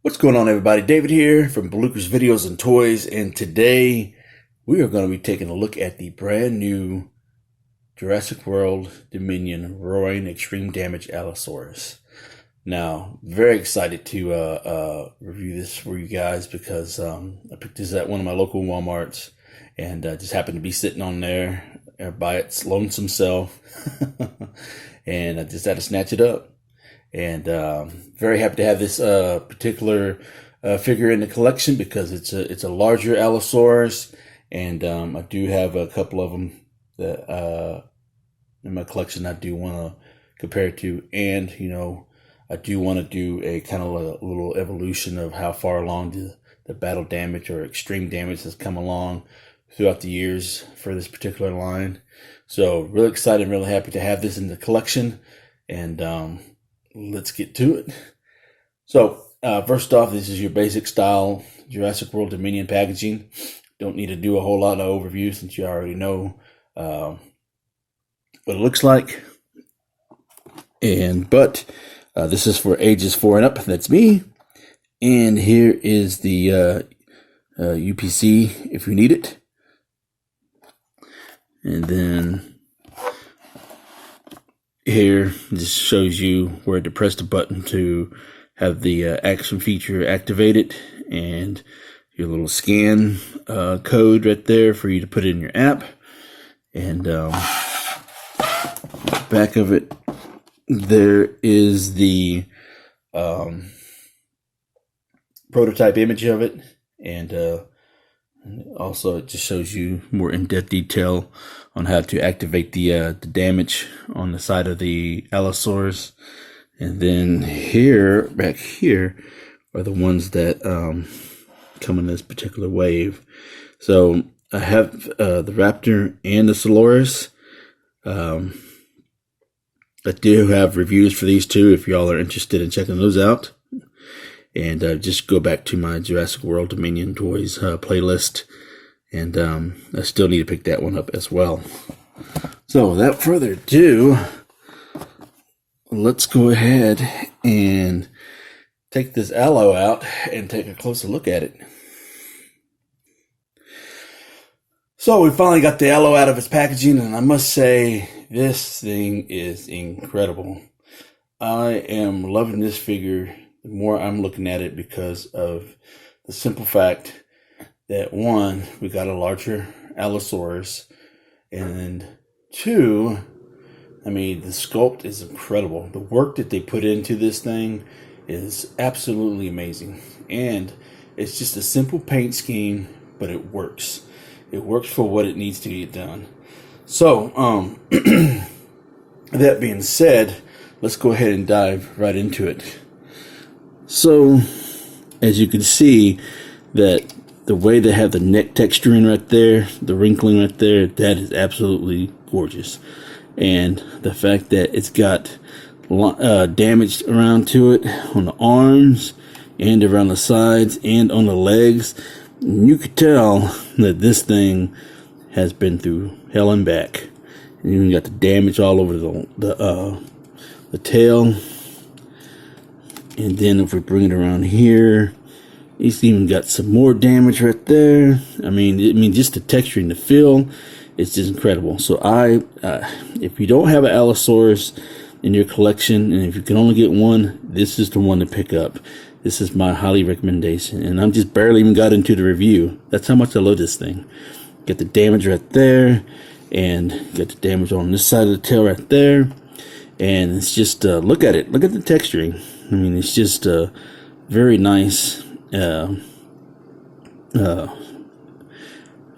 What's going on, everybody? David here from Bluckers Videos and Toys, and today we are going to be taking a look at the brand new Jurassic World Dominion Roaring Extreme Damage Allosaurus. Now, very excited to review this for you guys because I picked this at one of my local Walmarts and just happened to be sitting on there by its lonesome self, and I just had to snatch it up. And very happy to have this particular figure in the collection because it's a larger Allosaurus, and I do have a couple of them that in my collection I do want to compare it to, and I do want to do a kind of a little evolution of how far along the battle damage or extreme damage has come along throughout the years for this particular line. So really excited, really happy to have this in the collection, and let's get to it. So first off, this is your basic style Jurassic World Dominion packaging. Don't need to do a whole lot of overview since you already know what it looks like. But this is for ages 4 and up. That's me. And here is the UPC if you need it. And then here, this shows you where to press the button to have the action feature activated, and your little scan code right there for you to put it in your app. And back of it, there is the prototype image of it, and also it just shows you more in-depth detail on how to activate the damage on the side of the Allosaurus. And then back here are the ones that come in this particular wave. So I have the Raptor and the Allosaurus. I do have reviews for these two if y'all are interested in checking those out. And just go back to my Jurassic World Dominion Toys playlist. And I still need to pick that one up as well. So without further ado, let's go ahead and take this allo out and take a closer look at it. So we finally got the allo out of its packaging, and I must say this thing is incredible. I am loving this figure the more I'm looking at it because of the simple fact that, one, we got a larger Allosaurus, and two, I mean, the sculpt is incredible. The work that they put into this thing is absolutely amazing, and it's just a simple paint scheme, but it works. It works for what it needs to get done. So, that being said, let's go ahead and dive right into it. So, as you can see, that the way they have the neck texturing right there, the wrinkling right there, that is absolutely gorgeous. And the fact that it's got damage around to it on the arms and around the sides and on the legs, you could tell that this thing has been through hell and back. And you got the damage all over the tail. And then if we bring it around here, it's even got some more damage right there. I mean, just the texture and the feel, it's just incredible. So if you don't have an Allosaurus in your collection, and if you can only get one, this is the one to pick up. This is my highly recommendation. And I'm just barely even got into the review. That's how much I love this thing. Get the damage right there, and get the damage on this side of the tail right there. And it's just, look at it. Look at the texturing. I mean, it's just very nice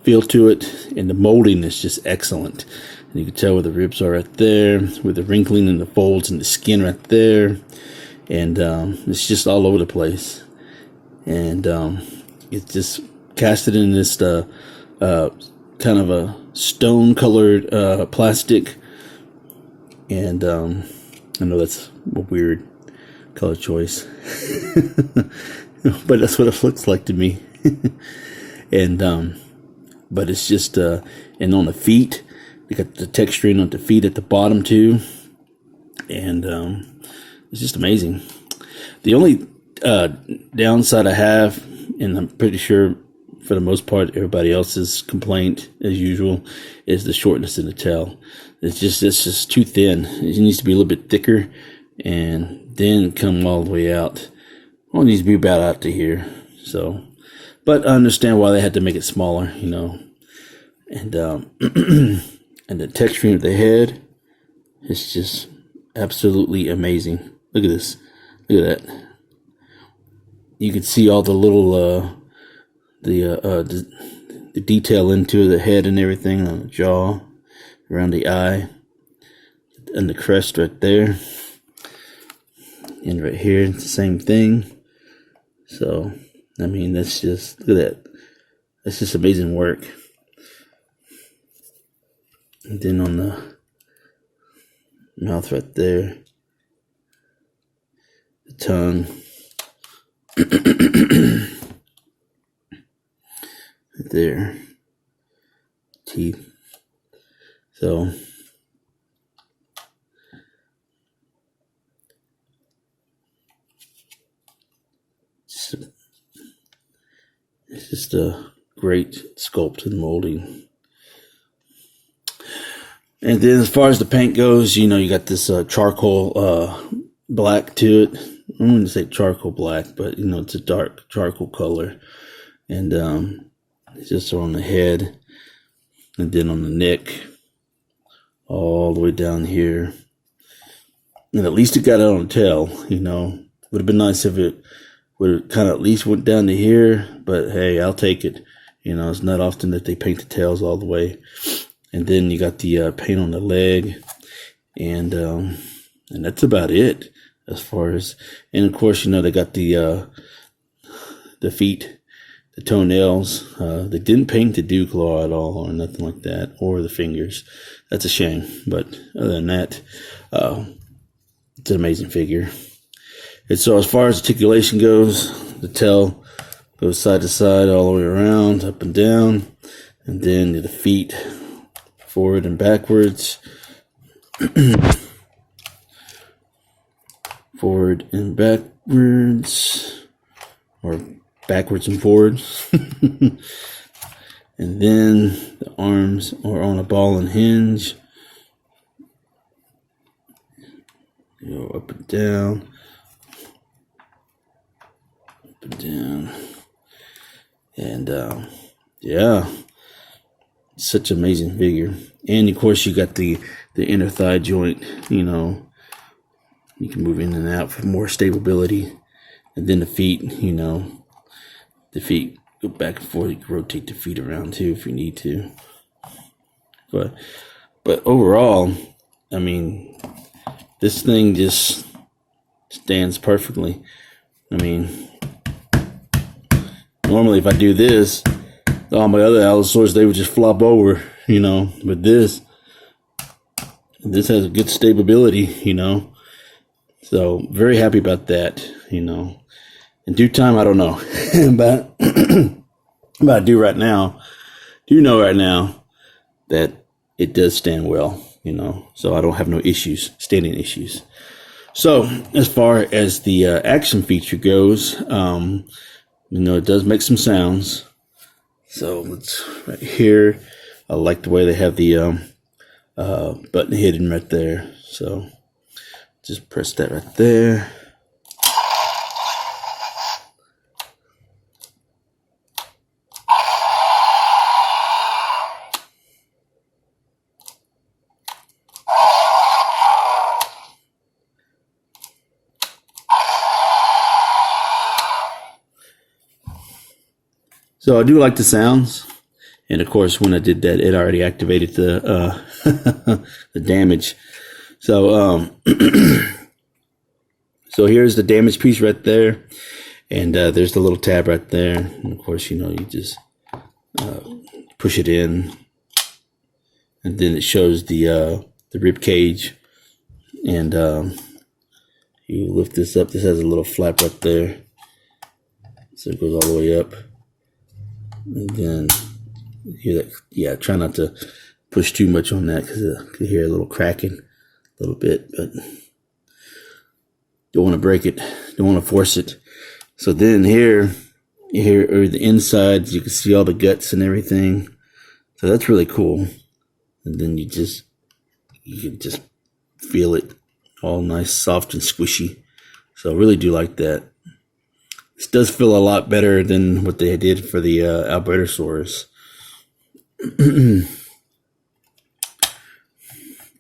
feel to it, and the molding is just excellent. And you can tell where the ribs are right there, with the wrinkling and the folds and the skin right there, and it's just all over the place. And it's just casted in this kind of a stone colored plastic, and I know that's a weird color choice, but that's what it looks like to me. And but it's just and on the feet, they got the texturing on the feet at the bottom too, and it's just amazing. The only downside I have, and I'm pretty sure for the most part everybody else's complaint as usual, is the shortness of the tail. It's just too thin. It needs to be a little bit thicker and then come all the way out. Well, it needs to be about out to here. So, but I understand why they had to make it smaller, you know. And and the texture of the head is just absolutely amazing. Look at this. Look at that. You can see all the little the detail into the head and everything on the jaw, around the eye, and the crest right there, and right here it's the same thing. So I mean, that's just, look at that. That's just amazing work. And then on the mouth right there, the tongue. Right there, teeth. So it's just a great sculpt and molding. And then as far as the paint goes, you know, you got this charcoal black to it. I wouldn't say charcoal black, but you know, it's a dark charcoal color. And it's just on the head, and then on the neck, all the way down here. And at least it got it on the tail, you know. Would have been nice if it would have kind of at least went down to here, but hey, I'll take it. You know, it's not often that they paint the tails all the way. And then you got the paint on the leg, and that's about it as far as. And of course, you know, they got the feet, the toenails. They didn't paint the dew claw at all, or nothing like that, or the fingers. That's a shame. But other than that, it's an amazing figure. And so as far as articulation goes, the tail goes side to side, all the way around, up and down, and then the feet forward and backwards. Forward and backwards, or backwards and forwards. And then the arms are on a ball and hinge. Go up and down. Up and down. And yeah, such an amazing figure. And of course you got the inner thigh joint, you know. You can move in and out for more stability. And then the feet, you know, the feet go back and forth. You can rotate the feet around too if you need to. But overall, I mean, this thing just stands perfectly. I mean, normally if I do this, all my other Allosaurus, they would just flop over, you know. But this has a good stability, you know. So very happy about that, you know. In due time, I don't know, but I do know right now that it does stand well, you know. So I don't have no issues, standing issues. So as far as the action feature goes, you know, it does make some sounds. So let's right here. I like the way they have the button hidden right there. So just press that right there. So I do like the sounds, and of course when I did that, it already activated the the damage. So so here's the damage piece right there, and there's the little tab right there. And of course, you know, you just push it in, and then it shows the rib cage, and you lift this up. This has a little flap right there, so it goes all the way up. And then you hear that, yeah, try not to push too much on that because you can hear a little cracking a little bit, but don't want to break it, don't want to force it. So then here are the insides. You can see all the guts and everything. So that's really cool. And then you can just feel it all nice, soft and squishy. So I really do like that. This does feel a lot better than what they did for the Albertosaurus.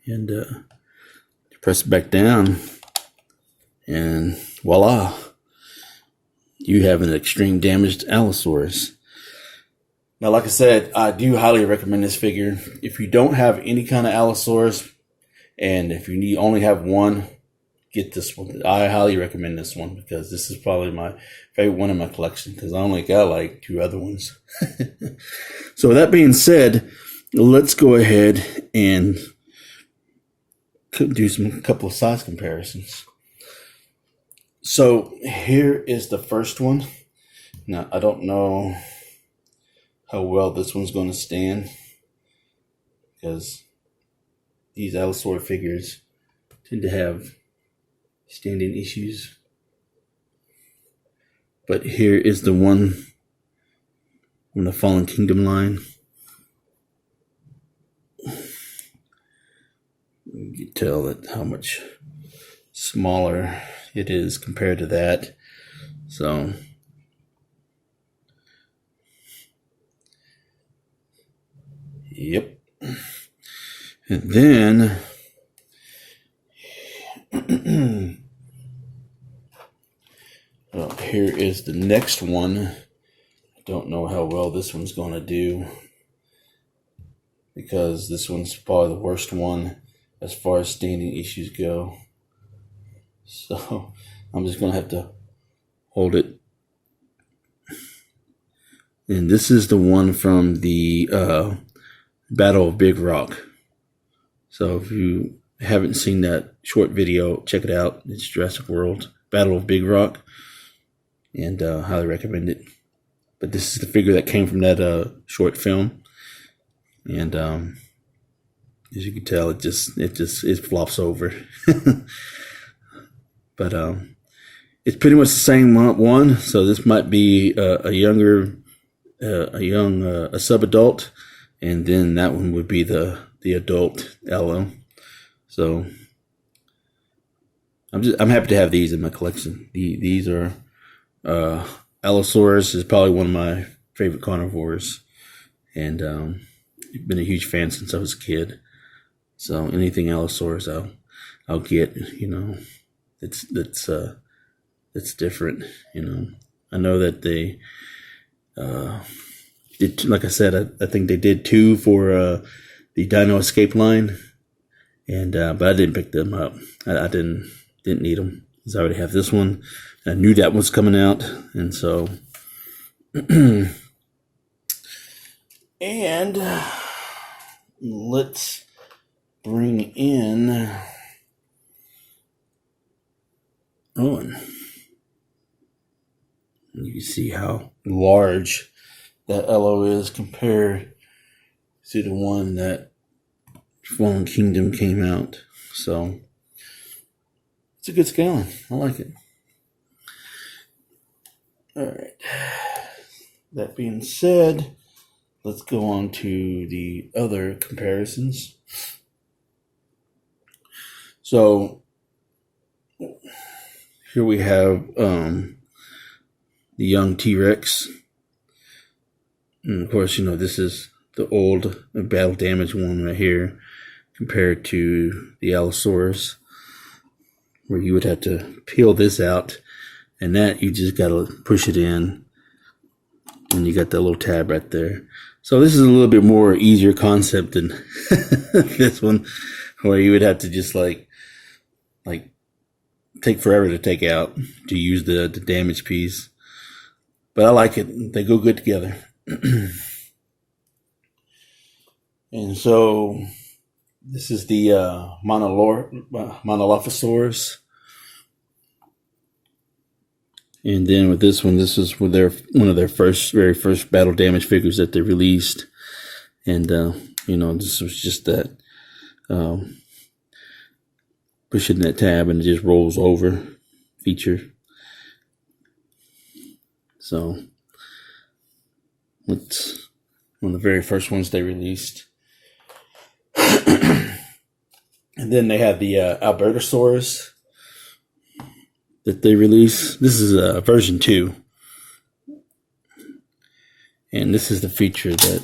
And press it back down, and voila, you have an extreme damaged Allosaurus. Now, like I said, I do highly recommend this figure. If you don't have any kind of Allosaurus, and if you only have one, get this one. I highly recommend this one because this is probably my favorite one in my collection because I only got like 2 other ones. So with that being said, let's go ahead and do a couple of size comparisons. So here is the first one. Now, I don't know how well this one's going to stand because these Allosaurus figures tend to have standing issues. But here is the one from the Fallen Kingdom line. You can tell that how much smaller it is compared to that. So yep. And then well, here is the next one. I don't know how well this one's going to do because this one's probably the worst one as far as standing issues go. So I'm just going to have to hold it. And this is the one from the Battle of Big Rock. So if you haven't seen that short video, check it out. It's Jurassic World Battle of Big Rock. And highly recommend it. But this is the figure that came from that short film. And as you can tell, it flops over. But it's pretty much the same one. So this might be a sub-adult, and then that one would be the adult Allo. So I'm happy to have these in my collection. These are Allosaurus is probably one of my favorite carnivores, and I've been a huge fan since I was a kid. So anything Allosaurus, I'll get. You know, it's different. You know, I know that they did, like I said, I think they did 2 for the Dino Escape line, and but I didn't pick them up. I didn't need them because I already have this one. I knew that was coming out, and so and let's bring in Owen. You can see how large that Allo is compared to the one that Fallen Kingdom came out. So it's a good scaling. I like it. All right. That being said, let's go on to the other comparisons. So here we have the young T-Rex. And of course, you know, this is the old battle damage one right here compared to the Allosaurus, where you would have to peel this out, and that you just got to push it in, and you got that little tab right there. So this is a little bit more easier concept than this one, where you would have to just like take forever to take out to use the damage piece. But I like it. They go good together. And so this is the Monolocosaurus. And then with this one, this is with one of their very first battle damage figures that they released. And you know, this was just that pushing that tab and it just rolls over feature. So it's one of the very first ones they released. And then they have the Albertosaurus that they released. This is version 2. And this is the feature that,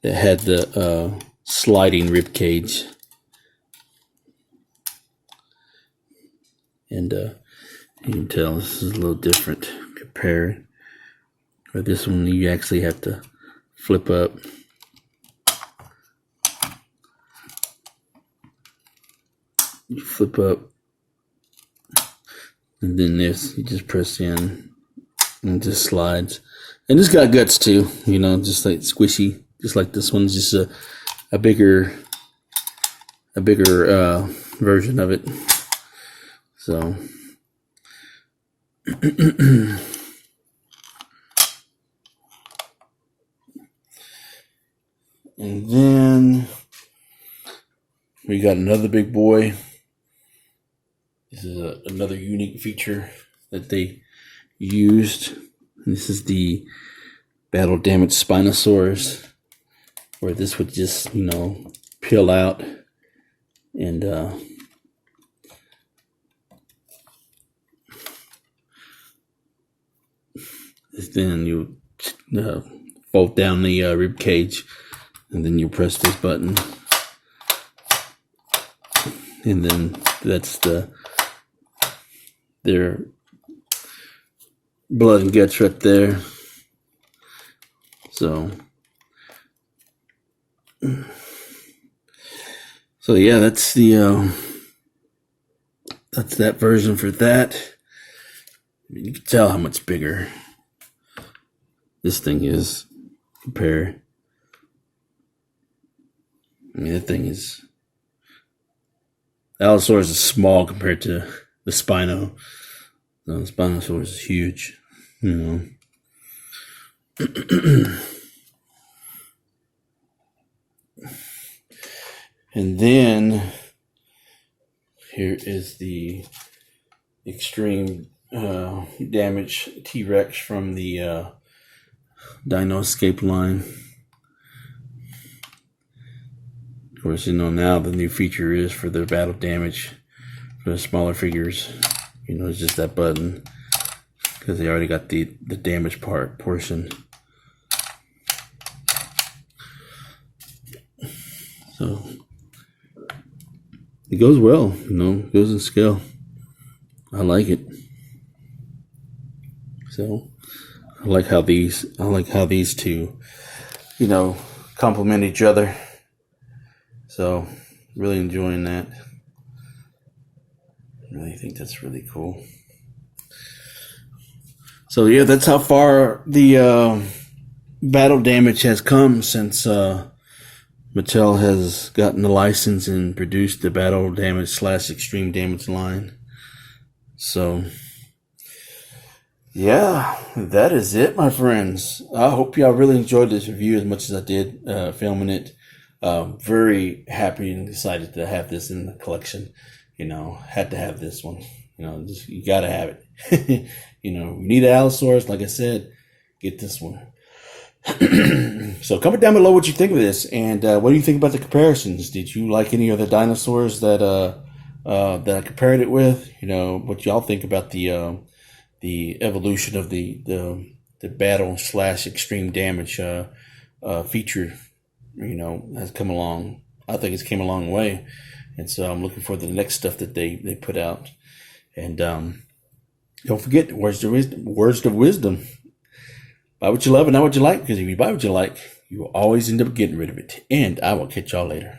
that had the sliding rib cage. And you can tell this is a little different compared. For this one, you actually have to flip up. You flip up, and then this, you just press in, and it just slides. And this got guts too, just like squishy, just like this one's just a bigger version of it. So, and then we got another big boy. This is another unique feature that they used. This is the battle damaged Spinosaurus, where this would just, peel out and then you fold down the rib cage, and then you press this button, and then that's their blood and guts right there. So yeah, that's that version for that. You can tell how much bigger this thing is compared. That thing is, Allosaurus is small compared to the Spino. No, the Spinosaurus is huge, And then here is the Extreme Damage T-Rex from the Dino Escape line. Of course, now the new feature is for the battle damage for the smaller figures. It's just that button, because they already got the damage portion. So it goes well, it goes in scale. I like it. So I like how these two, complement each other. So really enjoying that. I really think that's really cool. So yeah, that's how far the battle damage has come since Mattel has gotten the license and produced the battle damage / extreme damage line. So yeah, that is it, my friends. I hope y'all really enjoyed this review as much as I did filming it. Very happy and excited to have this in the collection. Had to have this one. You gotta have it. You need an Allosaurus, like I said, get this one. So comment down below what you think of this, and what do you think about the comparisons? Did you like any of the dinosaurs that I compared it with? What y'all think about the evolution of the battle / extreme damage feature? Has come along. I think it's came a long way, and so I'm looking for the next stuff that they put out. And don't forget words of wisdom. Buy what you love and not what you like, because if you buy what you like, you will always end up getting rid of it. And I will catch y'all later.